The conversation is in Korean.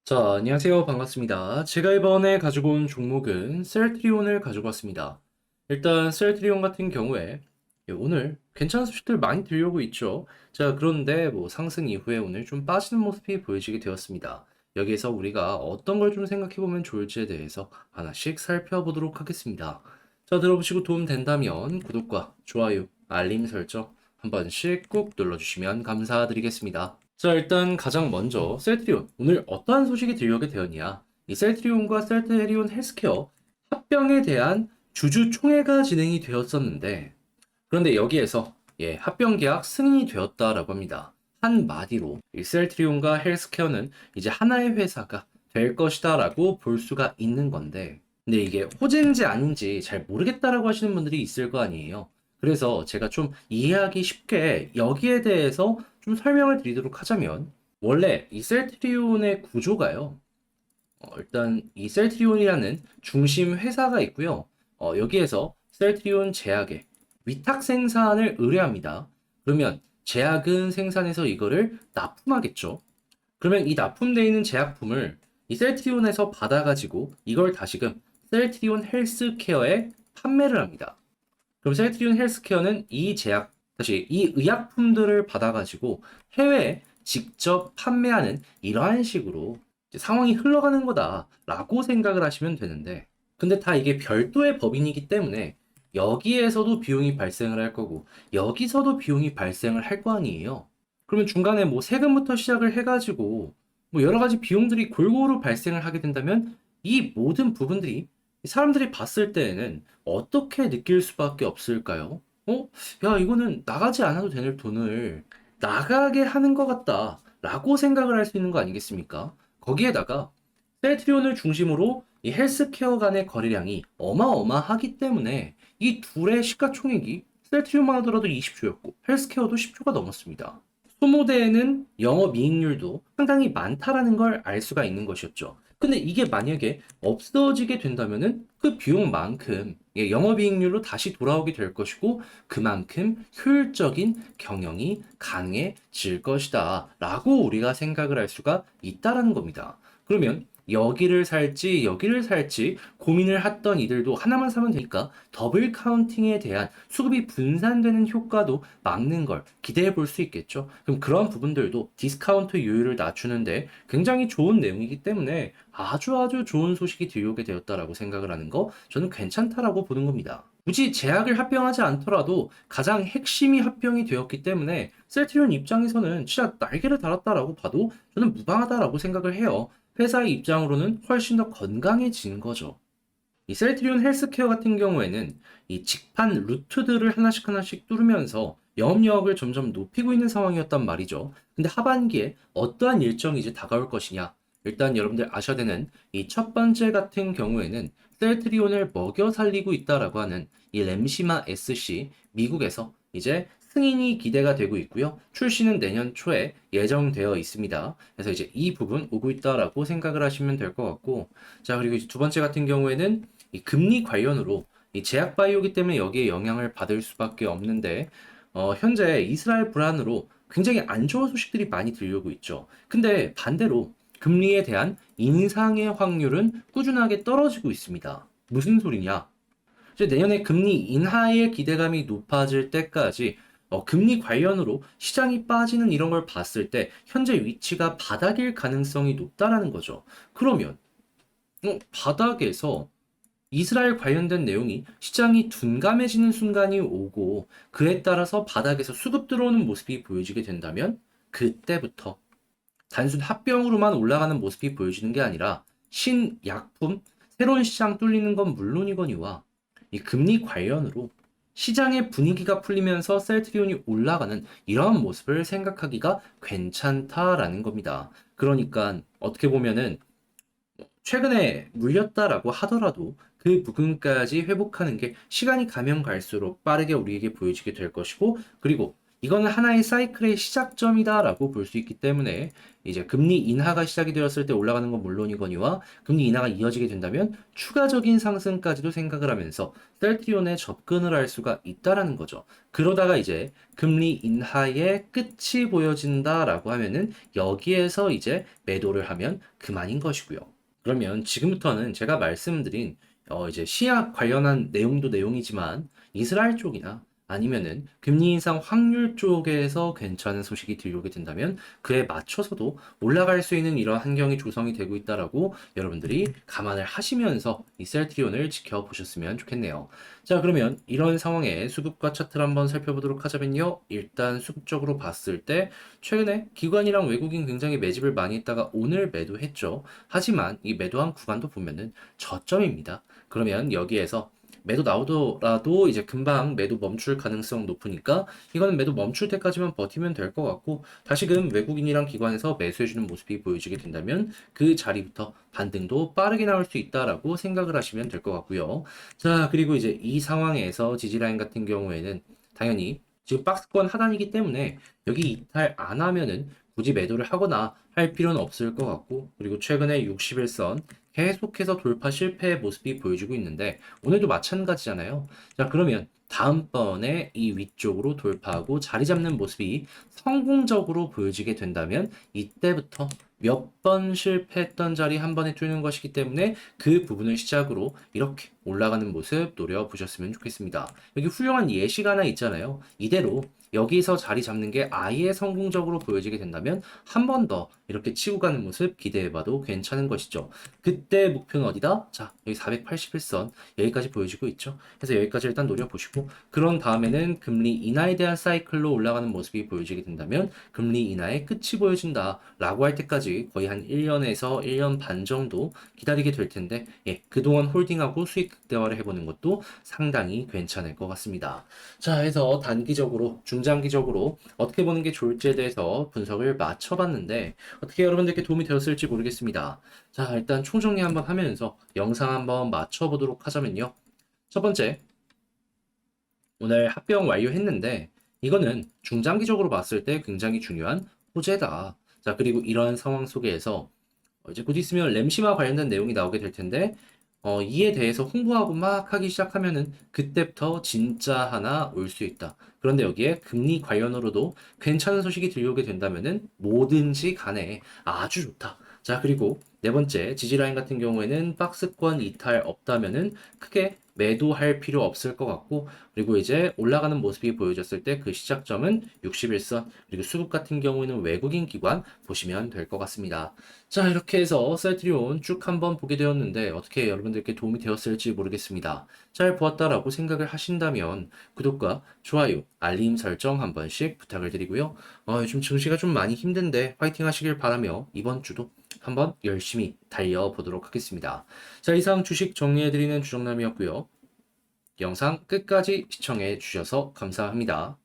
자, 안녕하세요. 반갑습니다. 제가 이번에 가지고 온 종목은 셀트리온을 가지고 왔습니다. 일단 셀트리온 같은 경우에 오늘 괜찮은 소식들 많이 들려오고 있죠. 자, 그런데 뭐 상승 이후에 오늘 좀 빠지는 모습이 보여지게 되었습니다. 여기에서 우리가 어떤 걸 좀 생각해 보면 좋을지에 대해서 하나씩 살펴보도록 하겠습니다. 자, 들어보시고 도움 된다면 구독과 좋아요, 알림 설정 한 번씩 꾹 눌러주시면 감사드리겠습니다. 자, 일단 가장 먼저 셀트리온. 오늘 어떠한 소식이 들려오게 되었냐? 이 셀트리온과 셀트리온 헬스케어 합병에 대한 주주총회가 진행이 되었었는데, 그런데 여기에서 합병 계약 승인이 되었다라고 합니다. 한마디로 이 셀트리온과 헬스케어는 이제 하나의 회사가 될 것이다라고 볼 수가 있는 건데, 근데 이게 호재인지 아닌지 잘 모르겠다라고 하시는 분들이 있을 거 아니에요. 그래서 제가 좀 이해하기 쉽게 여기에 대해서 좀 설명을 드리도록 하자면, 원래 이 셀트리온의 구조가요. 일단 이 셀트리온이라는 중심 회사가 있고요. 여기에서 셀트리온 제약에 위탁 생산을 의뢰합니다. 그러면 제약은 생산해서 이거를 납품하겠죠. 그러면 이 납품되어 있는 제약품을 이 셀트리온에서 받아가지고 이걸 다시금 셀트리온 헬스케어에 판매를 합니다. 그럼 셀트리온 헬스케어는 이 제약, 다시 이 의약품들을 받아가지고 해외에 직접 판매하는 이러한 식으로 이제 상황이 흘러가는 거다라고 생각을 하시면 되는데, 근데 다 이게 별도의 법인이기 때문에 여기에서도 비용이 발생을 할 거고 여기서도 비용이 발생을 할 거 아니에요. 그러면 중간에 뭐 세금부터 시작을 해가지고 뭐 여러 가지 비용들이 골고루 발생을 하게 된다면 이 모든 부분들이 사람들이 봤을 때에는 어떻게 느낄 수밖에 없을까요? 야, 이거는 나가지 않아도 되는 돈을 나가게 하는 것 같다. 라고 생각을 할 수 있는 거 아니겠습니까? 거기에다가 셀트리온을 중심으로 이 헬스케어 간의 거래량이 어마어마하기 때문에 이 둘의 시가총액이 셀트리온만 하더라도 20조였고 헬스케어도 10조가 넘었습니다. 소모되는 영업이익률도 상당히 많다라는 걸 알 수가 있는 것이었죠. 근데 이게 만약에 없어지게 된다면은 그 비용만큼 영업이익률로 다시 돌아오게 될 것이고 그만큼 효율적인 경영이 가능해질 것이다 라고 우리가 생각을 할 수가 있다라는 겁니다. 그러면 여기를 살지 여기를 살지 고민을 했던 이들도 하나만 사면 되니까 더블 카운팅에 대한 수급이 분산되는 효과도 막는 걸 기대해 볼 수 있겠죠. 그럼 그런 부분들도 디스카운트 요율을 낮추는데 굉장히 좋은 내용이기 때문에 아주 좋은 소식이 들려오게 되었다라고 생각을 하는 거 저는 괜찮다라고 보는 겁니다. 굳이 제약을 합병하지 않더라도 가장 핵심이 합병이 되었기 때문에 셀트리온 입장에서는 진짜 날개를 달았다라고 봐도 저는 무방하다라고 생각을 해요. 회사의 입장으로는 훨씬 더 건강해진 거죠. 이 셀트리온 헬스케어 같은 경우에는 이 직판 루트들을 하나씩 뚫으면서 영업력을 점점 높이고 있는 상황이었단 말이죠. 근데 하반기에 어떠한 일정이 이제 다가올 것이냐? 일단 여러분들 아셔야 되는 이 첫 번째 같은 경우에는 셀트리온을 먹여 살리고 있다라고 하는 이 램시마 SC 미국에서 이제 승인이 기대가 되고 있고요. 출시는 내년 초에 예정되어 있습니다. 그래서 이제 이 부분 오고 있다라고 생각을 하시면 될 것 같고, 자, 그리고 이제 두 번째 같은 경우에는 이 금리 관련으로 이 제약 바이오기 때문에 여기에 영향을 받을 수밖에 없는데, 현재 이스라엘 불안으로 굉장히 안 좋은 소식들이 많이 들려오고 있죠. 근데 반대로 금리에 대한 인상의 확률은 꾸준하게 떨어지고 있습니다. 무슨 소리냐? 이제 내년에 금리 인하의 기대감이 높아질 때까지 금리 관련으로 시장이 빠지는 이런 걸 봤을 때 현재 위치가 바닥일 가능성이 높다라는 거죠. 그러면 바닥에서 이스라엘 관련된 내용이 시장이 둔감해지는 순간이 오고 그에 따라서 바닥에서 수급 들어오는 모습이 보여지게 된다면 그때부터 단순 합병으로만 올라가는 모습이 보여지는 게 아니라 신약품, 새로운 시장 뚫리는 건 물론이거니와 이 금리 관련으로 시장의 분위기가 풀리면서 셀트리온이 올라가는 이러한 모습을 생각하기가 괜찮다라는 겁니다. 그러니까 어떻게 보면은 최근에 물렸다라고 하더라도 그 부분까지 회복하는 게 시간이 가면 갈수록 빠르게 우리에게 보여지게 될 것이고, 그리고 이거는 하나의 사이클의 시작점이다라고 볼 수 있기 때문에 이제 금리 인하가 시작이 되었을 때 올라가는 건 물론이거니와 금리 인하가 이어지게 된다면 추가적인 상승까지도 생각을 하면서 셀트리온에 접근을 할 수가 있다라는 거죠. 그러다가 이제 금리 인하의 끝이 보여진다라고 하면은 여기에서 이제 매도를 하면 그만인 것이고요. 그러면 지금부터는 제가 말씀드린 이제 시약 관련한 내용도 내용이지만 이스라엘 쪽이나 아니면은 금리 인상 확률 쪽에서 괜찮은 소식이 들려오게 된다면 그에 맞춰서도 올라갈 수 있는 이런 환경이 조성이 되고 있다라고 여러분들이 감안을 하시면서 이 셀트리온을 지켜보셨으면 좋겠네요. 자, 그러면 이런 상황에 수급과 차트를 한번 살펴보도록 하자면요. 일단 수급적으로 봤을 때 최근에 기관이랑 외국인 굉장히 매집을 많이 했다가 오늘 매도했죠. 하지만 이 매도한 구간도 보면은 저점입니다. 그러면 여기에서 매도 나오더라도 이제 금방 매도 멈출 가능성 높으니까 이거는 매도 멈출 때까지만 버티면 될 것 같고 다시금 외국인이랑 기관에서 매수해주는 모습이 보여지게 된다면 그 자리부터 반등도 빠르게 나올 수 있다라고 생각을 하시면 될 것 같고요. 자, 그리고 이제 이 상황에서 지지라인 같은 경우에는 당연히 지금 박스권 하단이기 때문에 여기 이탈 안 하면은 굳이 매도를 하거나 할 필요는 없을 것 같고 그리고 최근에 61선 계속해서 돌파 실패의 모습이 보여지고 있는데 오늘도 마찬가지잖아요. 자, 그러면 다음번에 이 위쪽으로 돌파하고 자리 잡는 모습이 성공적으로 보여지게 된다면 이때부터 몇 번 실패했던 자리 한 번에 뚫는 것이기 때문에 그 부분을 시작으로 이렇게 올라가는 모습 노려보셨으면 좋겠습니다. 여기 훌륭한 예시가 하나 있잖아요. 이대로 여기서 자리 잡는 게 아예 성공적으로 보여지게 된다면 한 번 더 이렇게 치고 가는 모습 기대해봐도 괜찮은 것이죠. 그때 목표는 어디다? 자, 여기 481선 여기까지 보여지고 있죠. 그래서 여기까지 일단 노려보시고 그런 다음에는 금리 인하에 대한 사이클로 올라가는 모습이 보여지게 된다면 금리 인하의 끝이 보여진다라고 할 때까지 거의 한 1년에서 1년 반 정도 기다리게 될 텐데 예, 그동안 홀딩하고 수익 극대화를 해보는 것도 상당히 괜찮을 것 같습니다. 자, 해서 단기적으로, 중장기적으로 어떻게 보는 게 좋을지에 대해서 분석을 맞춰봤는데 어떻게 여러분들께 도움이 되었을지 모르겠습니다. 자, 일단 총정리 한번 하면서 영상 한번 맞춰보도록 하자면요. 첫 번째, 오늘 합병 완료했는데 이거는 중장기적으로 봤을 때 굉장히 중요한 호재다. 자, 그리고 이러한 상황 속에서 이제 곧 있으면 램시와 관련된 내용이 나오게 될 텐데 이에 대해서 홍보하고 막 하기 시작하면은 그때부터 진짜 하나 올 수 있다. 그런데 여기에 금리 관련으로도 괜찮은 소식이 들려오게 된다면은 뭐든지 간에 아주 좋다. 자, 그리고 네 번째 지지라인 같은 경우에는 박스권 이탈 없다면은 크게 매도할 필요 없을 것 같고 그리고 이제 올라가는 모습이 보여졌을 때 그 시작점은 61선 그리고 수급 같은 경우에는 외국인 기관 보시면 될 것 같습니다. 자, 이렇게 해서 셀트리온 쭉 한번 보게 되었는데 어떻게 여러분들께 도움이 되었을지 모르겠습니다. 잘 보았다라고 생각을 하신다면 구독과 좋아요, 알림 설정 한 번씩 부탁을 드리고요. 요즘 증시가 좀 많이 힘든데 화이팅 하시길 바라며 이번 주도 한번 열심히 달려보도록 하겠습니다. 자, 이상 주식 정리해드리는 주정남이었고요. 영상 끝까지 시청해 주셔서 감사합니다.